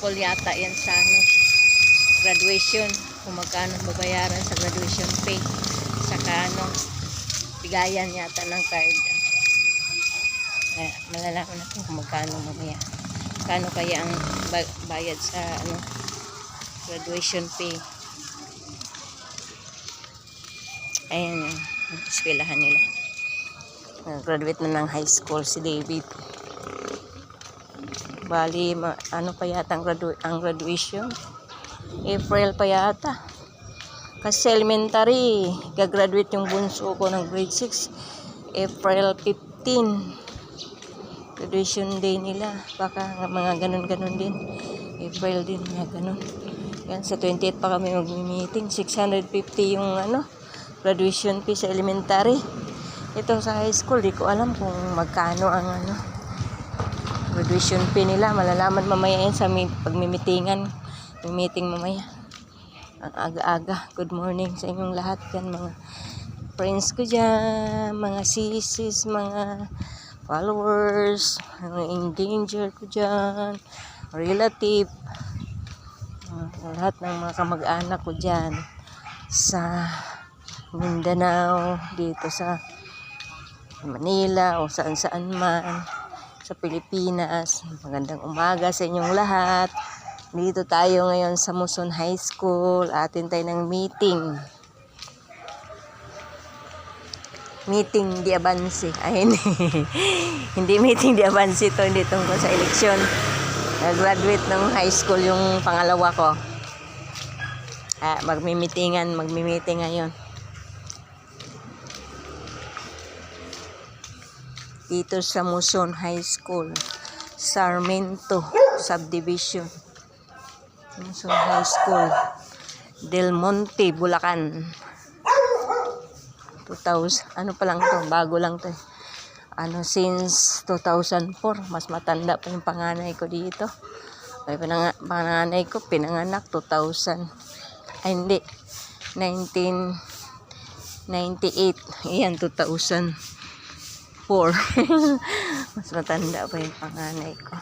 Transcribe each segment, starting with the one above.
sample yata yan sa graduation, kung magkano babayaran sa graduation pay, saka bigayan yata ng card. Malalaman natin kung magkano mamaya, kano kaya ang bayad sa graduation pay. Ayan yung eskwelahan nila. Graduate na ng high school si David. Bali, pa yata ang graduation? April pa yata. Kasi elementary, gagraduate yung bunso ko ng grade 6. April 15. Graduation day nila. Baka mga ganun-ganun din. April din, mga ganun. Yan, sa 28 pa kami mag-meeting. 650 yung graduation fee sa elementary. Ito sa high school, di ko alam kung magkano ang graduation fee nila. Malalaman mamaya yan sa pagmimitingan. May meeting mamaya. Ang aga-aga. Good morning sa inyong lahat yan, mga friends ko dyan, mga sisis, mga followers, mga endanger ko dyan, relative, lahat ng mga kamag-anak ko dyan sa Mindanao, dito sa Manila o saan-saan man sa Pilipinas. Magandang umaga sa inyong lahat. Dito tayo ngayon sa Muson High School. Atin tayo ng meeting. Meeting di Abansi. Ay, hindi meeting di Abansi ito. Hindi tungkol sa eleksyon. Graduate ng high school yung pangalawa ko. Magmi-meeting ngayon. Dito sa Muson High School, Sarmiento Subdivision. Muson High School, Del Monte, Bulacan. 2000, pa lang to, bago lang to. Since 2004, mas matanda pa yung panganay ko dito. Ay, panganay ko pinanganak 2000. Ay, hindi. 1998. Ayan, 2004. Mas matanda pa yung panganay ko.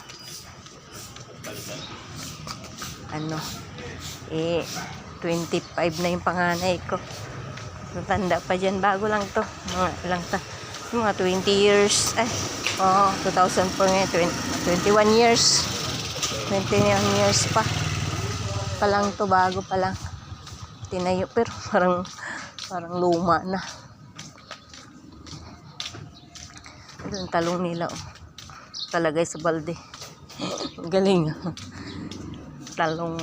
25 na yung panganay ko. Matanda pa dyan. Bago lang to. Mga 20 years. 2004 nga. 21 years. 21 years pa. Lang to. Bago pa lang. Tinayo. Pero parang luma na. Ito yung talong nila. Talagay sa balde. Galing. Talong.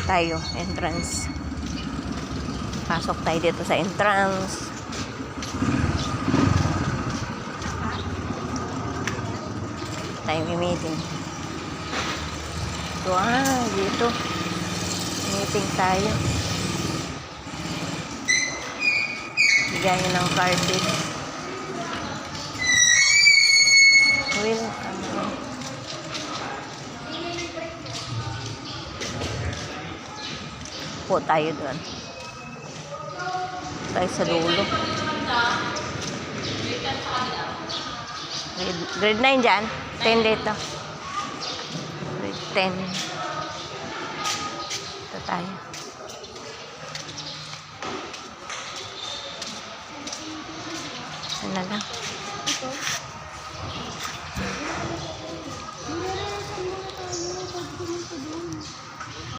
Tayo, entrance. Pasok tayo dito sa entrance. Tayo meeting. Dito. Meeting tayo. Bigayan ng card din. Welcome. Po tayo doon. Tayo sa dulo. Grade 9 dyan. 10 dito. Grade 10. Ito tayo. Ano lang.